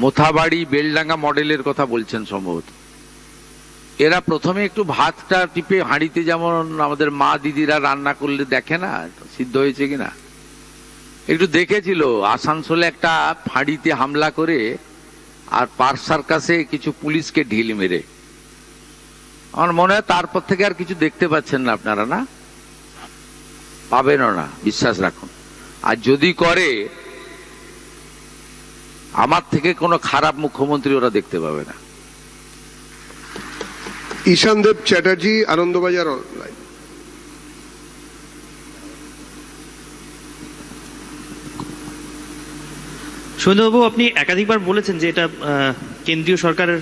মোথাবাড়ি বেলডাঙ্গা মডেলের কথা বলছেন সম্ভবত। এরা প্রথমে একটু ভাতটা টিপে হাঁড়িতে যেমন আমাদের মা দিদিরা রান্না করলে দেখে না সিদ্ধ হয়েছে কিনা, একটু দেখেছিল আসানসোলে একটা ফাঁড়িতে হামলা করে আর পার্ক সার্কাসে কিছু পুলিশকে ঢিল মেরে। আমার মনে হয় তারপর থেকে আর কিছু দেখতে পাচ্ছেন না আপনারা, না পাবেনও না, বিশ্বাস রাখুন। আর যদি করে আমার থেকে কোনো খারাপ মুখ্যমন্ত্রী ওরা দেখতে পাবে না। ঈশানদেব চ্যাটার্জি, আনন্দবাজার অনলাইন। সৌমেন্দ্রবাবু, আপনি একাধিকবার বলেছেন যে এটা কেন্দ্রীয় সরকারের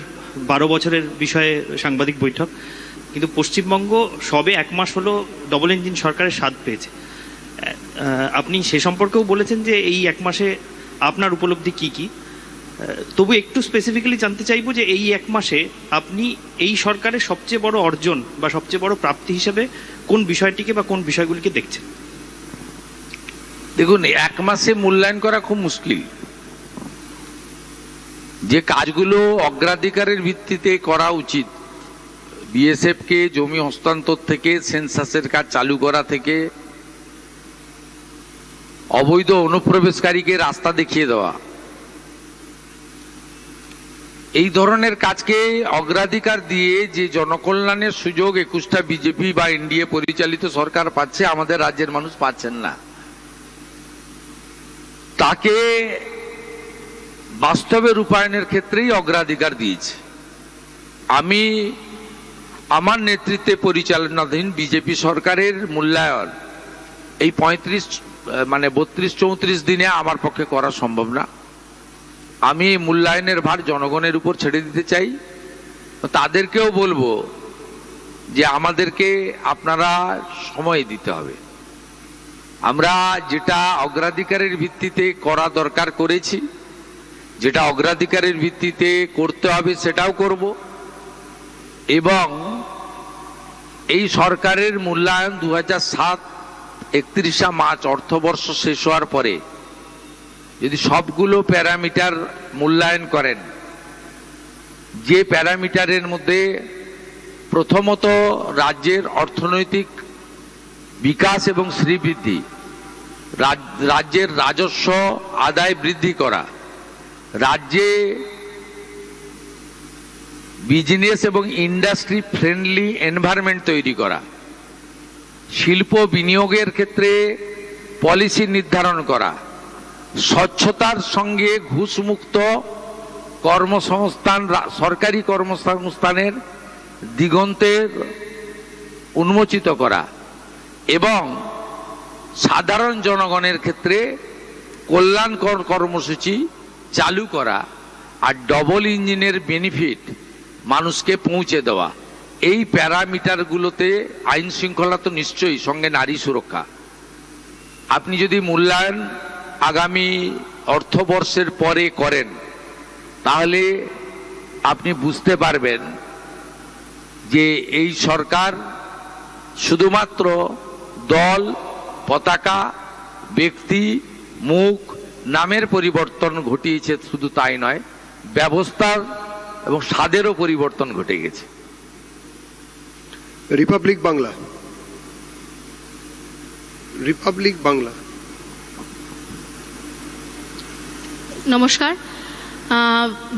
12 বছরের বিষয়ে সাংবাদিক বৈঠক, কিন্তু পশ্চিমবঙ্গ সবে 1 মাস হলো ডবল ইঞ্জিন সরকারের স্বাদ পেয়েছে। আপনি সে সম্পর্কেও বলেছেন যে এই 1 মাসে আপনার উপলব্ধি কি কি। তবু একটু স্পেসিফিক্যালি জানতে চাইবো যে এই 1 মাসে আপনি এই সরকারের সবচেয়ে বড় অর্জন বা সবচেয়ে বড় প্রাপ্তি হিসেবে কোন বিষয়টিকে বা কোন বিষয়গুলিকে দেখছেন। দেখুন, 1 মাসে মূল্যায়ন করা খুব মুশকিল। যে কাজগুলো অগ্রাধিকারের ভিত্তিতে করা উচিত, বিএসএফ কে জমি হস্তান্তর থেকে সেন্সাসের কাজ চালু করা থেকে অবৈধ অনুপ্রবেশকারীকে রাস্তা দেখিয়ে দেওয়া, এই ধরনের কাজকে অগ্রাধিকার দিয়ে যে জনকল্যাণের সুযোগ 21টা বিজেপি বা এনডিএ পরিচালিত সরকার পাচ্ছে, আমাদের রাজ্যের মানুষ পাচ্ছেন না। তাকে বাস্তবে রূপায়ণের ক্ষেত্রেই অগ্রাধিকার দিয়েছে। আমি আমার নেতৃত্বে পরিচালনাধীন বিজেপি সরকারের মূল্যায়ন এই 32-34 দিনে আমার পক্ষে করা সম্ভব না। আমি মূল্যায়নের ভার জনগণের উপর ছেড়ে দিতে চাই। তাদেরকেও বলবো যে আমাদেরকে আপনারা সময় দিতে হবে। আমরা যেটা অগ্রাধিকারের ভিত্তিতে করা দরকার করেছি, যেটা অগ্রাধিকারের ভিত্তিতে করতে হবে সেটাও করব। এবং এই সরকারের মূল্যায়ন 2007 31শে মার্চ অর্থবর্ষ শেষ হওয়ার পরে যদি সবগুলো প্যারামিটার মূল্যায়ন করেন, যে প্যারামিটারের মধ্যে প্রথমত রাজ্যের অর্থনৈতিক বিকাশ এবং শ্রীবৃদ্ধি, রাজ্যের রাজস্ব আদায় বৃদ্ধি করা, রাজ্যে বিজনেস এবং ইন্ডাস্ট্রি ফ্রেন্ডলি এনভায়রনমেন্ট তৈরি করা, শিল্প বিনিয়োগের ক্ষেত্রে পলিসি নির্ধারণ করা, স্বচ্ছতার সঙ্গে ঘুষমুক্ত কর্মসংস্থান, সরকারি কর্মসংস্থানের দিগন্তের উন্মোচিত করা এবং সাধারণ জনগণের ক্ষেত্রে কল্যাণকর কর্মসূচি চালু করা আর ডবল ইঞ্জিনের বেনিফিট মানুষকে পৌঁছে দেওয়া। এই প্যারামিটারগুলোতে আইন শৃঙ্খলা তো নিশ্চয়ই, সঙ্গে নারী সুরক্ষা। আপনি যদি মূল্যায়ন আগামী অর্থবর্ষের পরে করেন তাহলে আপনি বুঝতে পারবেন যে এই সরকার শুধুমাত্র দল, পতাকা, ব্যক্তি, মুখ, নামের পরিবর্তন ঘটিয়েছে, শুধু তাই নয়, ব্যবস্থার এবং স্বাদেরও পরিবর্তন ঘটে গেছে। রিপাবলিক বাংলা। নমস্কার।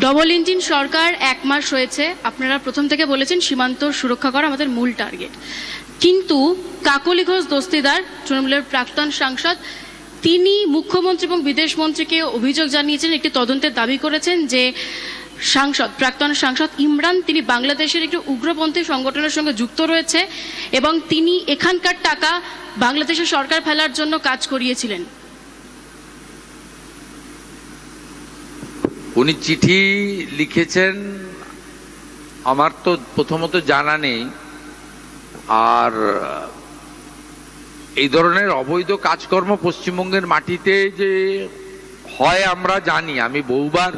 ডবল ইঞ্জিন সরকার 1 মাস হয়েছে। আপনারা প্রথম থেকে বলেছেন সীমান্ত সুরক্ষা করা আমাদের মূল টার্গেট, কিন্তু কাকলি ঘোষ দস্তিদার, তৃণমূলের প্রাক্তন সাংসদ, তিনি মুখ্যমন্ত্রী এবং বিদেশ মন্ত্রীকে অভিযোগ জানিয়েছেন, একটি তদন্তের দাবি করেছেন যে প্রাক্তন সাংসদ ইমরান তিনি বাংলাদেশের একটি উগ্রপন্থী সংগঠনের সঙ্গে যুক্ত রয়েছে এবং তিনি এখানকার টাকা বাংলাদেশের সরকার ফেলার জন্য কাজ করিয়েছিলেন। উনি চিঠি লিখেছেন, আমার তো প্রথমত জানা নেই। আর এই ধরনের অবৈধ কাজকর্ম পশ্চিমবঙ্গের মাটিতে যে হয় আমরা জানি, আমি বহুবার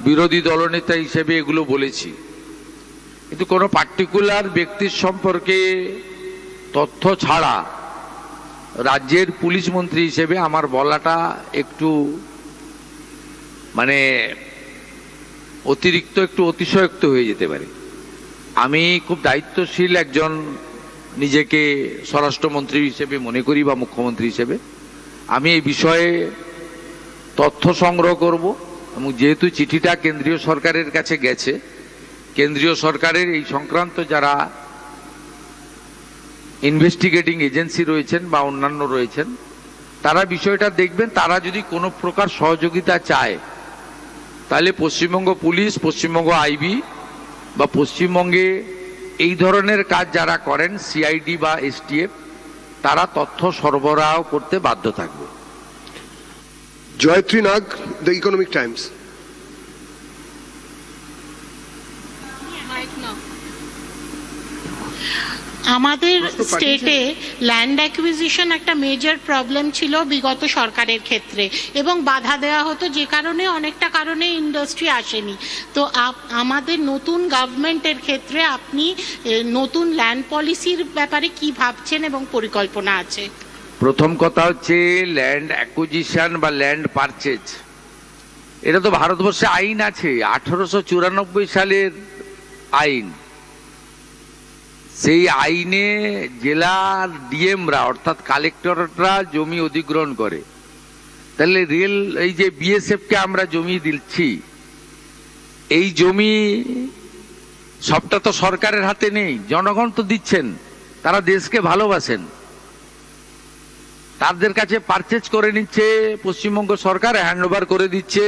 বিরোধী দলনেতা হিসেবে এগুলো বলেছি, কিন্তু কোনো পার্টিকুলার ব্যক্তির সম্পর্কে তথ্য ছাড়া রাজ্যের পুলিশ মন্ত্রী হিসেবে আমার বলাটা একটু অতিরিক্ত একটু অতিশয়োক্ত হয়ে যেতে পারে। আমি খুব দায়িত্বশীল একজন নিজেকে স্বরাষ্ট্রমন্ত্রী হিসেবে মনে করি বা মুখ্যমন্ত্রী হিসেবে। আমি এই বিষয়ে তথ্য সংগ্রহ করব এবং যেহেতু চিঠিটা কেন্দ্রীয় সরকারের কাছে গেছে, কেন্দ্রীয় সরকারের এই সংক্রান্ত যারা ইনভেস্টিগেটিং এজেন্সি রয়েছেন বা অন্যান্য রয়েছেন তারা বিষয়টা দেখবেন। তারা যদি কোনো প্রকার সহযোগিতা চায় তাহলে পশ্চিমবঙ্গ পুলিশ, পশ্চিমবঙ্গ আইবি বা পশ্চিমবঙ্গে এই ধরনের কাজ যারা করেন সিআইডি বা এসটিএফ তারা তথ্য সরবরাহ করতে বাধ্য থাকবে। জয়ত্রী নাগ, দ্য ইকোনমিক টাইমস। আমাদের স্টেটে ল্যান্ড অ্যাকুইজিশন একটা মেজর প্রবলেম ছিল বিগত সরকারের ক্ষেত্রে, এবং বাধা দেওয়া হতো যে কারণে অনেকটা কারণে ইন্ডাস্ট্রি আসেনি। তো আমাদের নতুন গভর্নমেন্টের ক্ষেত্রে আপনি নতুন ল্যান্ড পলিসির ব্যাপারে কি ভাবছেন এবং পরিকল্পনা আছে? প্রথম কথা হচ্ছে ল্যান্ড অ্যাকুইজিশন বা ল্যান্ড পারচেজ, এটা তো ভারতবর্ষে আইন আছে, 1894 সালের আইন। সেই আইনে জেলার ডিএমরা অর্থাৎ কালেক্টররা জমি অধিগ্রহণ করে। তাহলে এই যে বিএসএফ কে আমরা জমি দিচ্ছি, এই জমি সবটা তো সরকারের হাতে নেই, জনগণ তো দিচ্ছেন, তারা দেশকে ভালোবাসেন, তাদের কাছে পারচেজ করে নিচ্ছে পশ্চিমবঙ্গ সরকার, হ্যান্ডওভার করে দিচ্ছে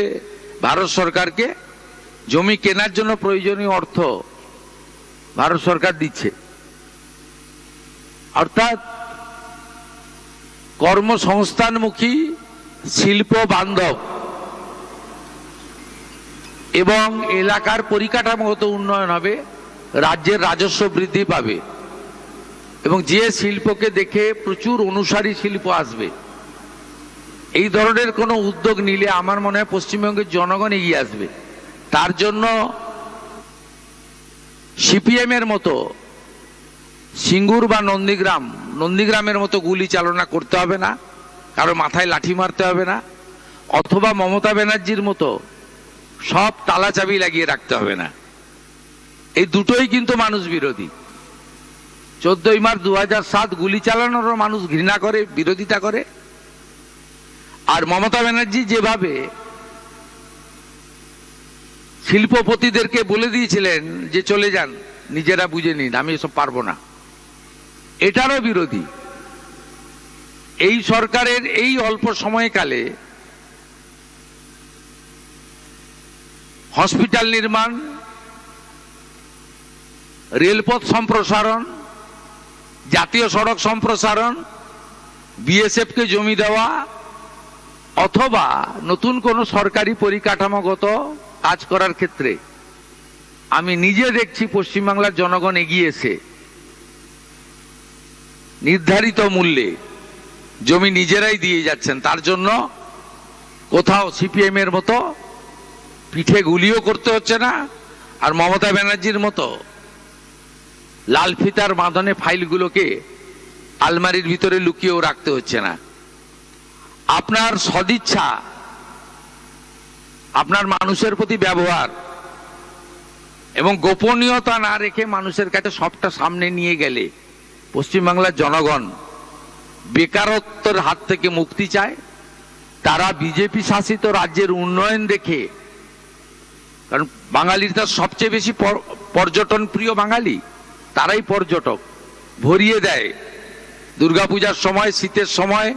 ভারত সরকারকে। জমি কেনার জন্য প্রয়োজনীয় অর্থ ভারত সরকার দিচ্ছে। অর্থাৎ কর্মসংস্থানমুখী, শিল্প বান্ধব এবং এলাকার পরিকাঠামোগত উন্নয়ন হবে, রাজ্যের রাজস্ব বৃদ্ধি পাবে এবং যে শিল্পকে দেখে প্রচুর অনুসারী শিল্প আসবে। এই ধরনের কোনো উদ্যোগ নিলে আমার মনে হয় পশ্চিমবঙ্গের জনগণ এগিয়ে আসবে। তার জন্য সিপিএম এর মতো সিঙ্গুর বা নন্দীগ্রামের মতো গুলি চালনা করতে হবে না, কারো মাথায় লাঠি মারতে হবে না, অথবা মমতা ব্যানার্জির মতো সব তালা চাবি লাগিয়ে রাখতে হবে না। এই দুটোই কিন্তু মানুষ বিরোধী। 14 মার্চ 2007 গুলি চালানোরও মানুষ ঘৃণা করে, বিরোধিতা করে। আর মমতা ব্যানার্জি যেভাবে শিল্পপতিদেরকে বলে দিয়েছিলেন যে চলে যান, নিজেরা বুঝে নিন, আমি এসব পারবো না, এটারও বিরোধী। এই সরকারের এই অল্প সময়কালে হসপিটাল নির্মাণ, রেলপথ সম্প্রসারণ, জাতীয় সড়ক সম্প্রসারণ, বিএসএফ কে জমি দেওয়া অথবা নতুন কোন সরকারি পরিকাঠামোগত কাজ করার ক্ষেত্রে আমি নিজে দেখছি পশ্চিমবাংলার জনগণ এগিয়েছে। নির্ধারিত মূল্যে জমি নিজেরাই দিয়ে যাচ্ছেন। তার জন্য কোথাও সিপিএম এর মতো পিঠে গুলিও করতে হচ্ছে না, আর মমতা ব্যানার্জির মতো লাল ফিতার বাঁধনে ফাইলগুলোকে আলমারির ভিতরে লুকিয়েও রাখতে হচ্ছে না। আপনার সদিচ্ছা, আপনার মানুষের প্রতি ব্যবহার এবং গোপনীয়তা না রেখে মানুষের কাছে সবটা সামনে নিয়ে গেলে পশ্চিমবাংলার জনগণ বেকারত্বের হাত থেকে মুক্তি চায়। তারা বিজেপি শাসিত রাজ্যের উন্নয়ন দেখে, কারণ বাঙালিরা সবচেয়ে বেশি পর্যটন প্রিয় বাঙালি, তারাই পর্যটক, ভরিয়ে দেয় দুর্গাপূজার সময়, শীতের সময়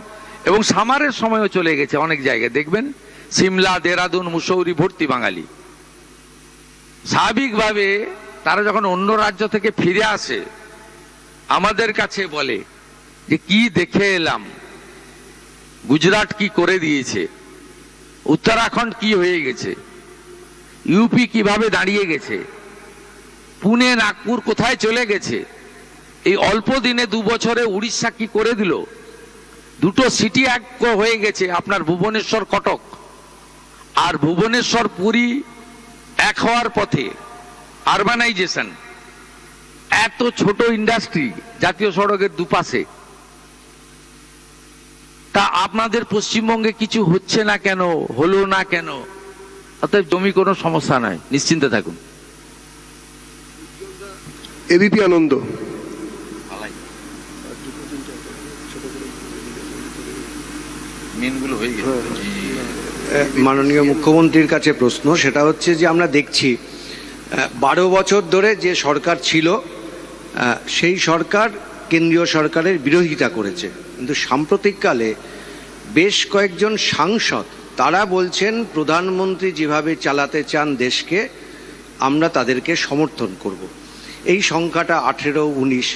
এবং সামারের সময়ও চলে গেছে অনেক জায়গায়। দেখবেন সিমলা, দেরাদুন, মুসৌরি ভর্তি বাঙালি। স্বাভাবিকভাবে তারা যখন অন্য রাজ্য থেকে ফিরে আসে আমাদের কাছে বলে যে কি দেখে এলাম, গুজরাট কি করে দিয়েছে, উত্তরাখণ্ড কি হয়ে গেছে, ইউপি কিভাবে দাঁড়িয়ে গেছে, পুনে নাগপুর কোথায় চলে গেছে, এই অল্প দিনে 2 বছরে উড়িষ্যা কি করে দিল, দুটো সিটি এক হয়ে গেছে আপনার ভুবনেশ্বর কটক, আর ভুবনেশ্বর পুরী এক হওয়ার পথে, আরবানাইজেশন, এত ছোট ইন্ডাস্ট্রি জাতীয় সড়কের দুপাশে। তা আপনাদের পশ্চিমবঙ্গে কিছু হচ্ছে না কেন, হলো না কেন? অতএব জমি কোনো সমস্যা নয়, নিশ্চিন্তে থাকুন। এবিপি আনন্দ। মাননীয় মুখ্যমন্ত্রীর কাছে প্রশ্ন, সেটা হচ্ছে যে আমরা দেখছি 12 বছর ধরে যে সরকার ছিল সেই সরকার কেন্দ্রীয় সরকারের বিরোধিতা করেছে, কিন্তু সাম্প্রতিককালে বেশ কয়েকজন সাংসদ তারা বলছেন প্রধানমন্ত্রী যেভাবে চালাতে চান দেশকে আমরা তাদেরকে সমর্থন করব। এই সংখ্যাটা 18-19,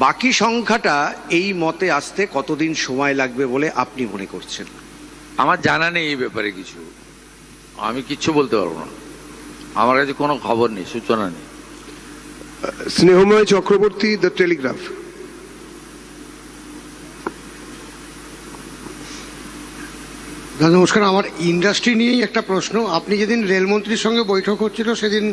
বাকি সংখ্যাটা এই মতে আসতে কতদিন সময় লাগবে বলে আপনি মনে করছেন? আমার জানা নেই এই ব্যাপারে কিছু, আমি কিচ্ছু বলতে পারবো না, আমার কাছে কোনো খবর নেই, সূচনা নেই। স্নেহময় চক্রবর্তী, দ্য টেলিগ্রাফ। নমস্কার, আমার ইন্ডাস্ট্রি নিয়েই একটা প্রশ্ন। আপনি যেদিন রেলমন্ত্রীর সঙ্গে বৈঠক হচ্ছিল সেদিন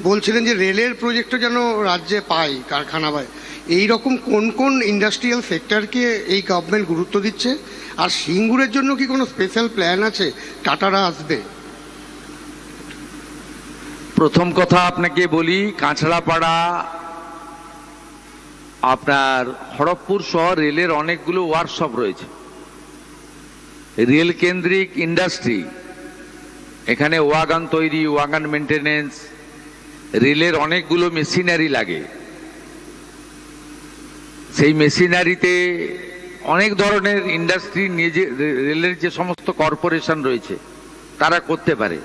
বলছিলেন যে রেলের প্রজেক্টও যেন রাজ্যে পায়, কারখানা পায়। এইরকম কোন কোন ইন্ডাস্ট্রিয়াল সেক্টরকে এই গভর্নমেন্ট গুরুত্ব দিচ্ছে? আর সিঙ্গুরের জন্য কি কোনো স্পেশাল প্ল্যান আছে? টাটারা আসবে? প্রথম কথা আপনাকে বলি, কাঁচড়াপাড়া, আপনার খড়গপুর সহ রেলের অনেকগুলো ওয়ার্কশপ রয়েছে, রেল কেন্দ্রিক ইন্ডাস্ট্রি। এখানে ওয়াগান তৈরি, ওয়াগান মেনটেনেন্স, রেলের অনেকগুলো মেশিনারি লাগে। সেই মেশিনারিতে অনেক ধরনের ইন্ডাস্ট্রি নিজে, রেলের যে সমস্ত কর্পোরেশন রয়েছে তারা করতে পারে।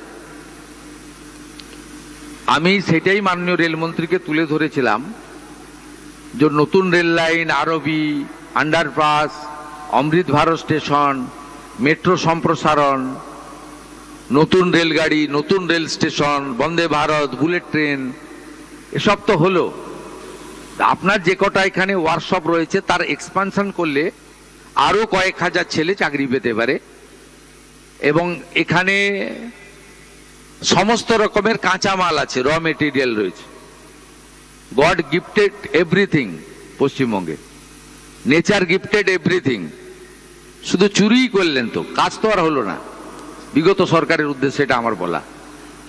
আমি সেটাই মাননীয় রেলমন্ত্রীকে তুলে ধরেছিলাম যে নতুন রেল লাইন, আরবি, আন্ডারপাস, অমৃত ভারত স্টেশন, মেট্রো সম্প্রসারণ, নতুন রেলগাড়ি, নতুন rail station, Vande Bharat, bullet train, এসব তো হলো। আপনার যে কটা এখানে ওয়ার্কশপ রয়েছে তার এক্সপানশন করলে আরো কয়েক হাজার ছেলে চাকরি পেতে পারে, এবং এখানে সমস্ত রকমের কাঁচামাল আছে, র মেটেরিয়াল রয়েছে। গড গিফটেড এভরিথিং পশ্চিমবঙ্গে, নেচার গিফটেড এভরিথিং। শুধু চুরিই করলেন তো, কাজ তো আর হলো না। বিগত সরকারের উদ্দেশ্যে এটা আমার বলা।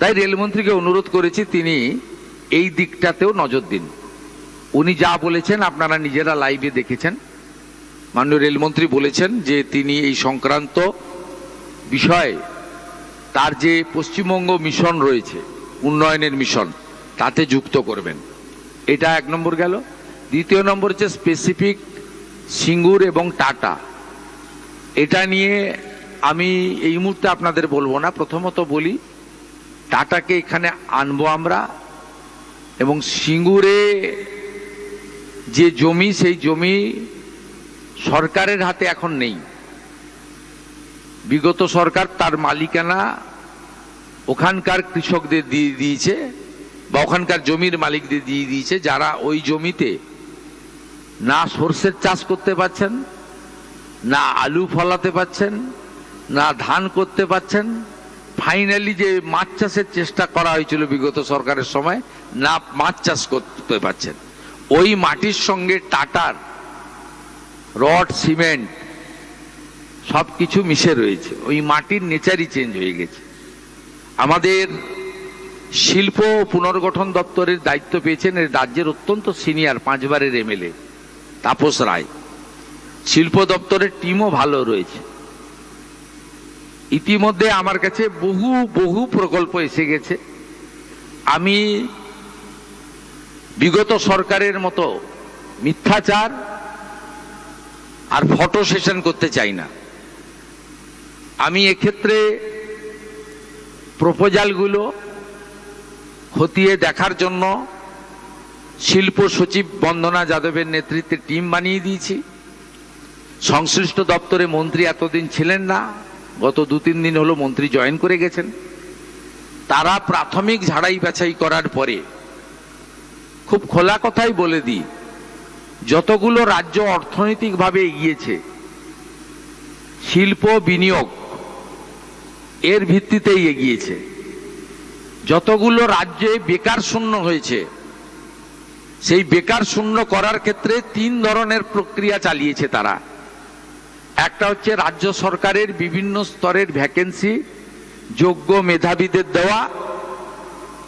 তাই রেলমন্ত্রীকে অনুরোধ করেছি তিনি এই দিকটাতেও নজর দিন। উনি যা বলেছেন আপনারা নিজেরা লাইভে দেখেছেন। মাননীয় রেলমন্ত্রী বলেছেন যে তিনি এই সংক্রান্ত বিষয়ে তার যে পশ্চিমবঙ্গ মিশন রয়েছে, উন্নয়নের মিশন, তাতে যুক্ত করবেন। এটা 1 নম্বর গেল। দ্বিতীয় নম্বর হচ্ছে স্পেসিফিক সিঙ্গুর এবং টাটা। এটা নিয়ে আমি এই মুহূর্তে আপনাদের বলবো না। প্রথমত বলি, টাটাকে এখানে আনবো আমরা, এবং সিঙ্গুরে যে জমি, সেই জমি সরকারের হাতে এখন নেই। বিগত সরকার তার মালিকানা ওখানকার কৃষকদের দিয়ে দিয়েছে, বা ওখানকার জমির মালিকদের দিয়ে দিয়েছে, যারা ওই জমিতে না সর্ষের চাষ করতে পারছেন, না আলু ফলাতে পারছেন, না ধান করতে পারছেন। ফাইনালি যে মাছ চাষের চেষ্টা করা হয়েছিল বিগত সরকারের সময়, না মাছ চাষ করতে পারছেন। ওই মাটির সঙ্গে টাটার রড, সিমেন্ট সবকিছু মিশে রয়েছে। ওই মাটির নেচারই চেঞ্জ হয়ে গেছে। আমাদের শিল্প ও পুনর্গঠন দপ্তরের দায়িত্ব পেয়েছেন এর রাজ্যের অত্যন্ত সিনিয়র 5 বারের এমএলএ তাপস রায়। শিল্প দপ্তরের টিমও ভালো রয়েছে। ইতিমধ্যে আমার কাছে বহু বহু প্রকল্প এসে গেছে। আমি বিগত সরকারের মতো মিথ্যাচার আর ফটো সেশন করতে চাই না। আমি এক্ষেত্রে প্রপোজালগুলো খতিয়ে দেখার জন্য শিল্প সচিব বন্দনা যাদবের নেতৃত্বে টিম বানিয়ে দিয়েছি। সংশ্লিষ্ট দপ্তরে মন্ত্রী এতদিন ছিলেন না, গত 2-3 দিন হলো মন্ত্রী জয়েন করে গেছেন। তারা প্রাথমিক ঝাড়াই বাছাই করার পরে খুব খোলা কথাই বলে দিই, যতগুলো রাজ্য অর্থনৈতিকভাবে এগিয়েছে, শিল্প বিনিয়োগ এর ভিত্তিতেই এগিয়েছে। যতগুলো রাজ্যে বেকার শূন্য হয়েছে, সেই বেকার শূন্য করার ক্ষেত্রে 3 ধরনের প্রক্রিয়া চালিয়েছে তারা। একটা হচ্ছে রাজ্য সরকারের বিভিন্ন স্তরের ভ্যাকেন্সি যোগ্য মেধাবীদের দেওয়া,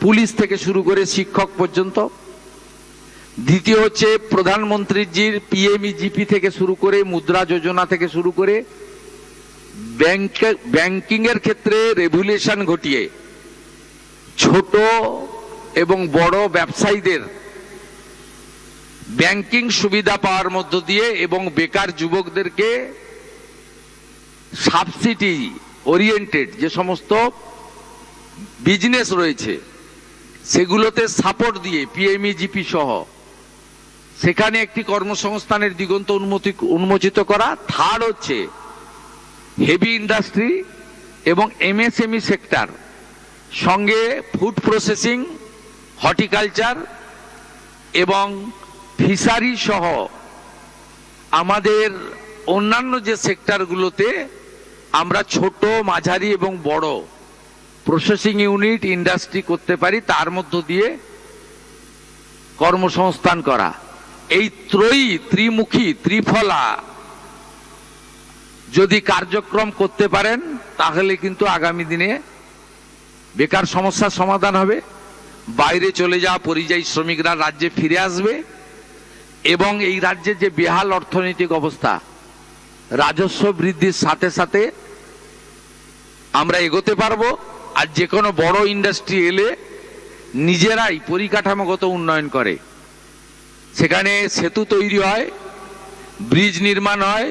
পুলিশ থেকে শুরু করে শিক্ষক পর্যন্ত। দ্বিতীয় হচ্ছে প্রধানমন্ত্রীজির পিএমইজিপি থেকে শুরু করে, মুদ্রা যোজনা থেকে শুরু করে ব্যাংকিং এর ক্ষেত্রে রেগুলেশন ঘটিয়ে ছোট এবং বড় ব্যবসায়ীদের ব্যাংকিং সুবিধা পাওয়ার মধ্য দিয়ে এবং বেকার যুবকদেরকে সাবসিডি ওরিয়েন্টেড যে সমস্ত বিজনেস রয়েছে সেগুলোতে সাপোর্ট দিয়ে পিএমইজিপি সহ সেখানে একটি কর্মসংস্থানের দিগন্ত উন্মোচিত করা। থার্ড হচ্ছে হেভি ইন্ডাস্ট্রি এবং এমএসএমই সেক্টর, সঙ্গে ফুড প্রসেসিং, হর্টিকালচার এবং ফিশারি সহ আমাদের অন্যান্য যে সেক্টরগুলোতে আমরা ছোট, মাঝারি এবং বড় প্রসেসিং ইউনিট, ইন্ডাস্ট্রি করতে পারি, তার মধ্য দিয়ে কর্মসংস্থান করা। এই ত্রিমুখী, ত্রিফলা যদি কার্যক্রম করতে পারেন তাহলে কিন্তু আগামী দিনে বেকার সমস্যার সমাধান হবে, বাইরে চলে যাওয়া পরিযায়ী শ্রমিকরা রাজ্যে ফিরে আসবে এবং এই রাজ্যের যে বেহাল অর্থনৈতিক অবস্থা, রাজস্ব বৃদ্ধির সাথে সাথে আমরা এগোতে পারবো। আর যে কোনো বড় ইন্ডাস্ট্রি এলে নিজেরাই পরিকাঠামোগত উন্নয়ন করে, সেখানে সেতু তৈরি হয়, ব্রিজ নির্মাণ হয়,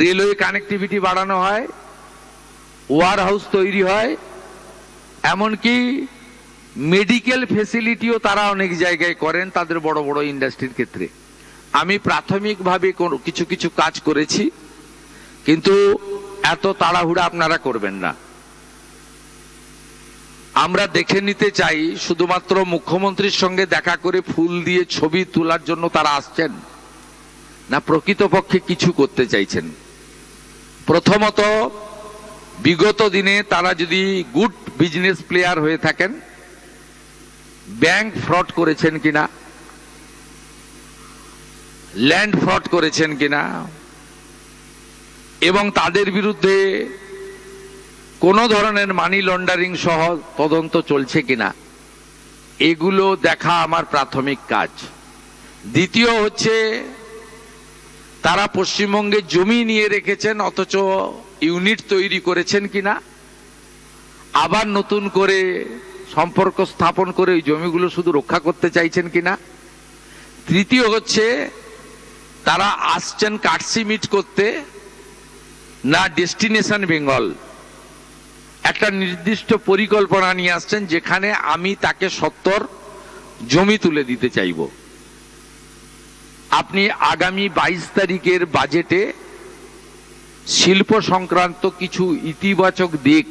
রেলওয়ে কানেক্টিভিটি বাড়ানো হয়, ওয়ার হাউস তৈরি হয়, এমনকি মেডিকেল ফেসিলিটিও তারা অনেক জায়গায় করেন তাদের বড় বড় ইন্ডাস্ট্রির ক্ষেত্রে। আমি প্রাথমিকভাবে কিছু কিছু কাজ করেছি, কিন্তু এত তাড়াহুড়া আপনারা করবেন না। আমরা দেখে নিতে চাই শুধুমাত্র মুখ্যমন্ত্রীর সঙ্গে দেখা করে ফুল দিয়ে ছবি তোলার জন্য তারা আসছেন না প্রকৃতপক্ষে কিছু করতে চাইছেন। প্রথমত, বিগত দিনে তারা যদি গুড বিজনেস প্লেয়ার হয়ে থাকেন, ব্যাংক ফ্রড করেছেন কিনা, ল্যান্ড ফ্রড করেছেন কিনা এবং তাদের বিরুদ্ধে কোন ধরনের মানি লন্ডারিং সহ তদন্ত চলছে কিনা, এগুলো দেখা আমার প্রাথমিক কাজ। দ্বিতীয় হচ্ছে তারা পশ্চিমবঙ্গে জমি নিয়ে রেখেছেন অথচ ইউনিট তৈরি করেছেন কিনা, আবার নতুন করে সম্পর্ক স্থাপন করে ওই জমিগুলো শুধু রক্ষা করতে চাইছেন কিনা। তৃতীয় হচ্ছে তারা আসছেন কাটসি মিট করতে, না ডেস্টিনেশন বেঙ্গল একটা নির্দিষ্ট পরিকল্পনা নিয়ে আসছেন যেখানে আমি তাকে 70 জমি তুলে দিতে চাইব। আপনি আগামী 22 তারিখের বাজেটে শিল্প সংক্রান্ত কিছু ইতিবাচক দিক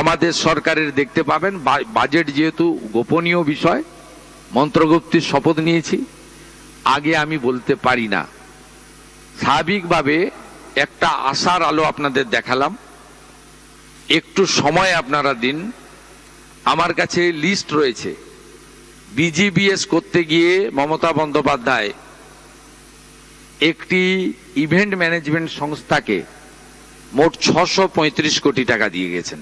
আমাদের সরকারের দেখতে পাবেন। বাজেট যেহেতু গোপনীয় বিষয়, মন্ত্রগুপ্তির শপথ নিয়েছি, আগে আমি বলতে পারি না। স্বাভাবিকভাবে একটা আশার আলো আপনাদের দেখালাম, একটু সময় আপনারা দিন। আমার কাছে লিস্ট রয়েছে, বিজিবিএস করতে গিয়ে মমতা বন্দ্যোপাধ্যায় একটি ইভেন্ট ম্যানেজমেন্ট সংস্থাকে মোট 635 কোটি টাকা দিয়ে গেছেন।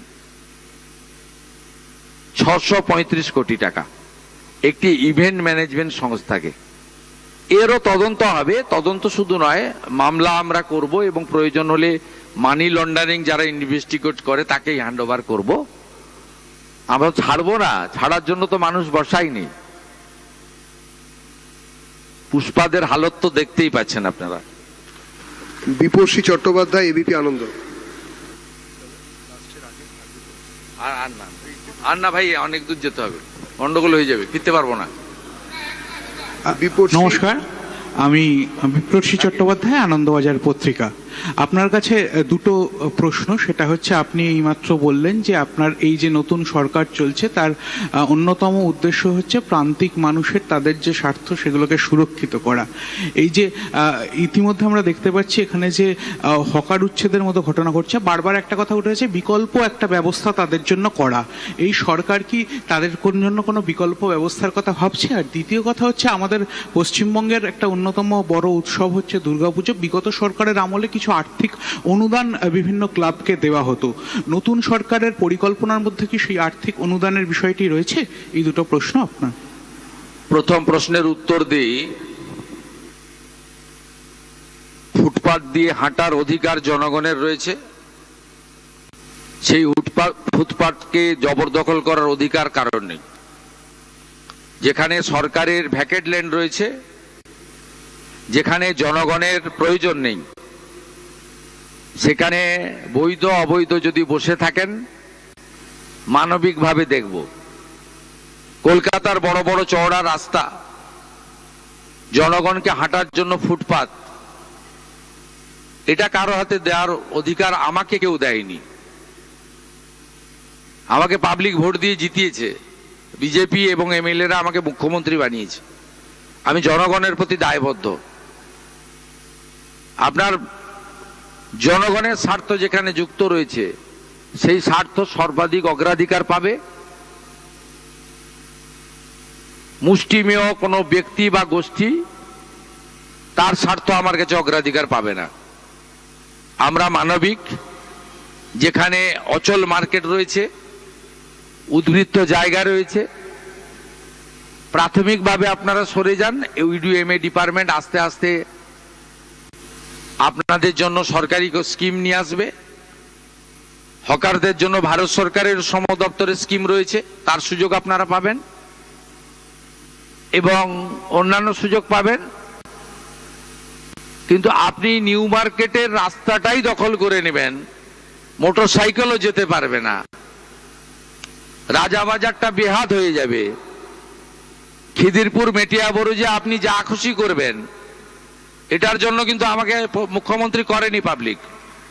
635 কোটি টাকা একটি ইভেন্ট ম্যানেজমেন্ট সংস্থাকে। এরও তদন্ত হবে, তদন্ত শুধু নয়, মামলা আমরা করব এবং প্রয়োজন হলে মানি লন্ডারিং যারা ইনভেস্টিগেট করে তাকেই হ্যান্ড ওভার করব। আমরা ছাড়বো না, ছাড়ার জন্য তো মানুষ বসাইনি। পুষ্পাদের হালত তো দেখতেই পাচ্ছেন আপনারা। বিপর্ষী চট্টোপাধ্যায়, এবিপি আনন্দ। আর না ভাই, অনেক দূর যেতে হবে, গন্ডগোল হয়ে যাবে, ফিরতে পারবো না। নমস্কার, আমি বিপ্রসী চট্টোপাধ্যায়, আনন্দবাজার পত্রিকা। আপনার কাছে দুটো প্রশ্ন। সেটা হচ্ছে, আপনি এইমাত্র বললেন যে আপনার এই যে নতুন সরকার চলছে তার অন্যতম উদ্দেশ্য হচ্ছে প্রান্তিক মানুষের তাদের যে স্বার্থ সেগুলোকে সুরক্ষিত করা। এই যে ইতিমধ্যে আমরা দেখতে পাচ্ছি এখানে যে হকার উচ্ছেদের মতো ঘটনা ঘটছে, বারবার একটা কথা উঠেছে বিকল্প একটা ব্যবস্থা তাদের জন্য করা। এই সরকার কি তাদের জন্য কোনো বিকল্প ব্যবস্থার কথা ভাবছে? আর দ্বিতীয় কথা হচ্ছে, আমাদের পশ্চিমবঙ্গের একটা অন্যতম বড় উৎসব হচ্ছে দুর্গাপুজো। বিগত সরকারের আমলে কিছু কিছু আর্থিক অনুদান বিভিন্ন ক্লাবকে দেওয়া হতো। নতুন সরকারের পরিকল্পনার মধ্যে কি সেই আর্থিক অনুদানের বিষয়টি রয়েছে? এই দুটো প্রশ্ন আপনার। প্রথম প্রশ্নের উত্তর দিই, ফুটপাত দিয়ে হাঁটার অধিকার জনগণের রয়েছে, সেই ফুটপাতকে জবরদখল করার অধিকার কারণ নেই। যেখানে সরকারের ভ্যাকেট ল্যান্ড রয়েছে, যেখানে জনগণের প্রয়োজন নেই, সেখানে বৈধ অবৈধ যদি বসে থাকেন মানবিকভাবে দেখব। কলকাতার বড় বড় চওড়া রাস্তা, জনগণকে হাঁটার জন্য ফুটপাত, এটা কারো হাতে দেওয়ার অধিকার আমাকে কেউ দেয়নি। আমাকে পাবলিক ভোট দিয়ে জিতিয়েছে, বিজেপি এবং এমএলএরা আমাকে মুখ্যমন্ত্রী বানিয়েছে। আমি জনগণের প্রতি দায়বদ্ধ। আপনার জনগণের স্বার্থ যেখানে যুক্ত রয়েছে, সেই স্বার্থ সর্বাধিক অগ্রাধিকার পাবে। মুষ্টিমেয় কোনো ব্যক্তি বা গোষ্ঠী তার স্বার্থ আমার কাছে অগ্রাধিকার পাবে না। আমরা মানবিক, যেখানে অচল মার্কেট রয়েছে, উদ্বৃত্ত জায়গা রয়েছে, প্রাথমিকভাবে আপনারা সরে যান। ইউডিএমএ ডিপার্টমেন্ট আস্তে আস্তে আপনাদের জন্য সরকারি স্কিম নিয়ে আসবে। হকারদের জন্য ভারত সরকারের শ্রম দপ্তরের স্কিম রয়েছে, তার সুযোগ আপনারা পাবেন এবং অন্যান্য সুযোগ পাবেন। কিন্তু আপনি নিউ মার্কেটের রাস্তাটাই দখল করে নেবেন, মোটর সাইকেলও যেতে পারবে না, রাজাবাজারটা বেহাত হয়ে যাবে। খিদিরপুর মেটিয়াবরুজে আপনি যা খুশি করবেন, এটার জন্য কিন্তু আমাকে মুখ্যমন্ত্রী করেনি পাবলিক।